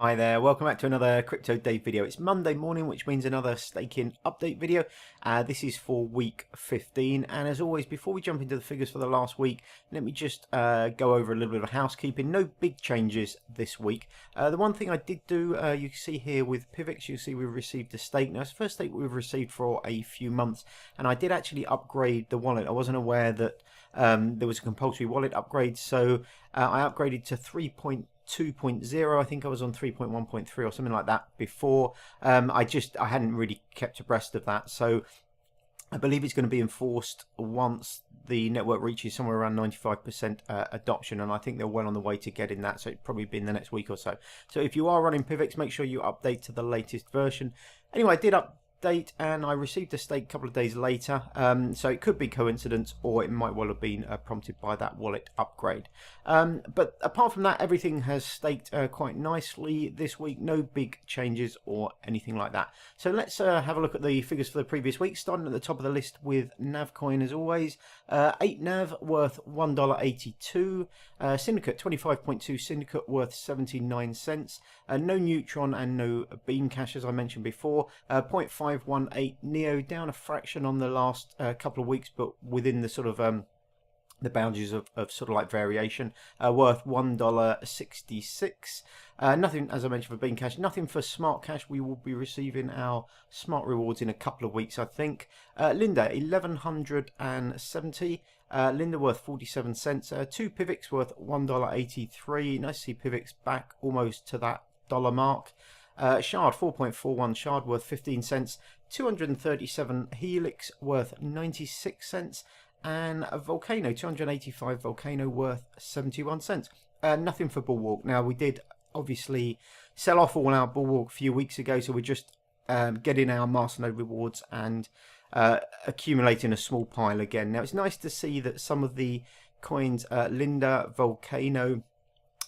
Hi there, welcome back to another Crypto Day video. It's Monday morning, which means another staking update video. This is for week 15, and as always, before we jump into the figures for the last week, let me just go over a little bit of housekeeping. No big changes this week. The one thing I did do, you can see here with PIVX, you see we've received a stake. Now, it's the first stake we've received for a few months, and I did actually upgrade the wallet. I wasn't aware that there was a compulsory wallet upgrade, so I upgraded to 3.2.0. I think I was on 3.1.3 or something like that before. I hadn't really kept abreast of that, so I believe it's going to be enforced once the network reaches somewhere around 95% adoption, and I think they're well on the way to getting that, so it'll probably be in the next week or so. So if you are running PIVX, make sure you update to the latest version. Anyway, I did update and I received a stake a couple of days later, so it could be coincidence or it might well have been prompted by that wallet upgrade. But apart from that, everything has staked quite nicely this week. No big changes or anything like that. So let's have a look at the figures for the previous week, starting at the top of the list with Navcoin as always. 8 Nav worth $1.82. Syndicate 25.2 Syndicate worth 79 cents. No Neutron and no BeanCash as I mentioned before. 0.518 Neo, down a fraction on the last couple of weeks, but within the sort of the boundaries of sort of like variation, worth $1.66. Nothing, as I mentioned, for BeanCash. Nothing for SmartCash. We will be receiving our smart rewards in a couple of weeks, I think. Linda, 1170. Linda worth 47 cents. 2 PIVX worth $1.83. Nice to see PIVX back almost to that dollar mark. Shard 4.41 Shard worth 15 cents. 237 Helix worth 96 cents. And a Vulcano 285 Vulcano worth 71 cents. Nothing for Bulwark. Now, we did obviously sell off all our Bulwark a few weeks ago, so we're just getting our Masternode rewards and accumulating a small pile again. Now, it's nice to see that some of the coins, Linda, Vulcano,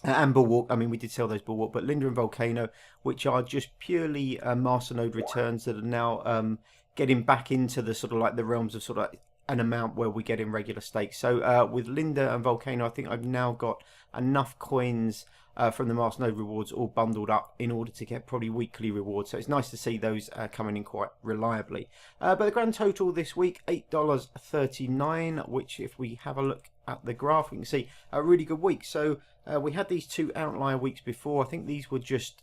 and Bulwark, I mean, we did sell those Bulwark, but Linda and Vulcano, which are just purely Masternode returns that are now getting back into the sort of like the realms of sort of an amount where we get in regular stakes. So with Linda and Vulcano, I think I've now got enough coins from the Masternode rewards all bundled up in order to get probably weekly rewards. So it's nice to see those coming in quite reliably. But the grand total this week, $8.39, which if we have a look at the graph, we can see a really good week. So we had these two outlier weeks before. I think these were just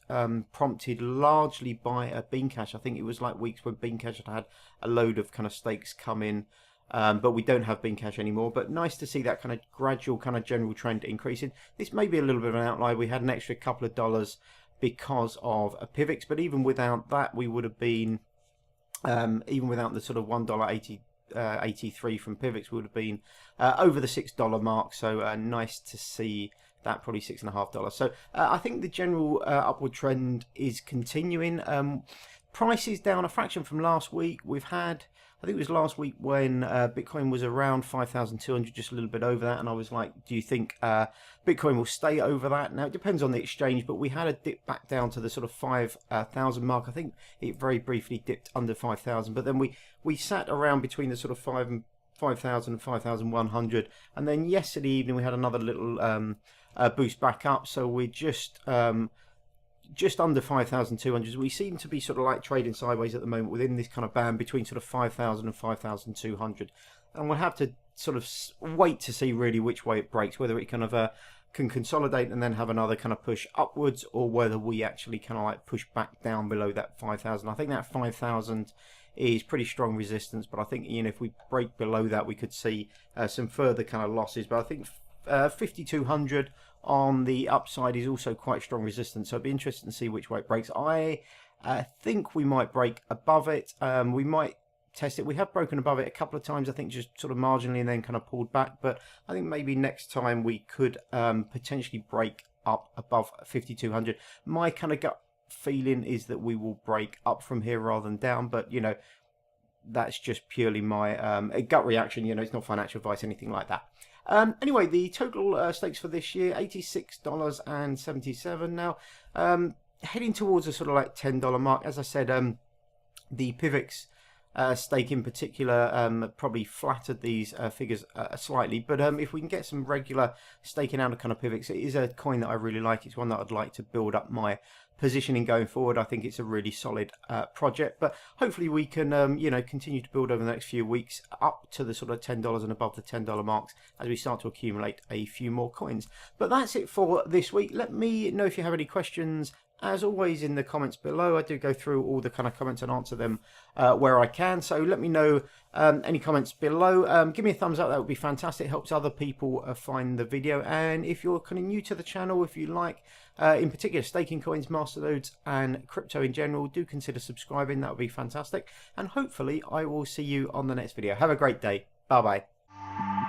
prompted largely by a BeanCash. I think it was like weeks when BeanCash had a load of kind of stakes come in. But we don't have BeanCash anymore. But nice to see that kind of gradual kind of general trend increasing. This may be a little bit of an outlier. We had an extra couple of dollars because of a PIVX, but even without that, we would have been, even without the sort of $1.83 from PIVX, we would have been over the $6 mark. So nice to see that, probably $6.50. So I think the general upward trend is continuing. Prices down a fraction from last week. We've had, I think it was last week when Bitcoin was around 5,200, just a little bit over that. And I was like, do you think Bitcoin will stay over that? Now, it depends on the exchange, but we had a dip back down to the sort of 5,000 mark. I think it very briefly dipped under 5,000, but then we sat around between the sort of 5,000 and 5,100. And then yesterday evening, we had another little boost back up. So we're just under 5,200. We seem to be sort of like trading sideways at the moment within this kind of band between sort of 5,000 and 5,200. And we'll have to sort of wait to see really which way it breaks, whether it kind of can consolidate and then have another kind of push upwards, or whether we actually kind of like push back down below that 5,000. I think that 5,000 is pretty strong resistance, but I think, you know, if we break below that, we could see some further kind of losses. But I think 5,200 on the upside is also quite strong resistance, so it'd be interesting to see which way it breaks. I think we might break above it. We might test it. We have broken above it a couple of times, I think, just sort of marginally, and then kind of pulled back. But I think maybe next time we could potentially break up above 5,200. My kind of gut feeling is that we will break up from here rather than down, but you know, that's just purely my gut reaction. You know, it's not financial advice, anything like that. Anyway, the total stakes for this year, $86.77 now. Heading towards a sort of like $10 mark. As I said, the PIVX stake in particular probably flattered these figures slightly, but if we can get some regular staking out of kind of PIVX, it is a coin that I really like. It's one that I'd like to build up my positioning going forward. I think it's a really solid project, but hopefully we can you know, continue to build over the next few weeks up to the sort of $10 and above the $10 marks as we start to accumulate a few more coins. But that's it for this week. Let me know if you have any questions, as always, in the comments below. I do go through all the kind of comments and answer them where I can, so let me know any comments below. Give me a thumbs up, that would be fantastic. It helps other people find the video. And if you're kind of new to the channel, if you like in particular staking coins, masternodes and crypto in general, do consider subscribing. That would be fantastic, and hopefully I will see you on the next video. Have a great day. Bye bye.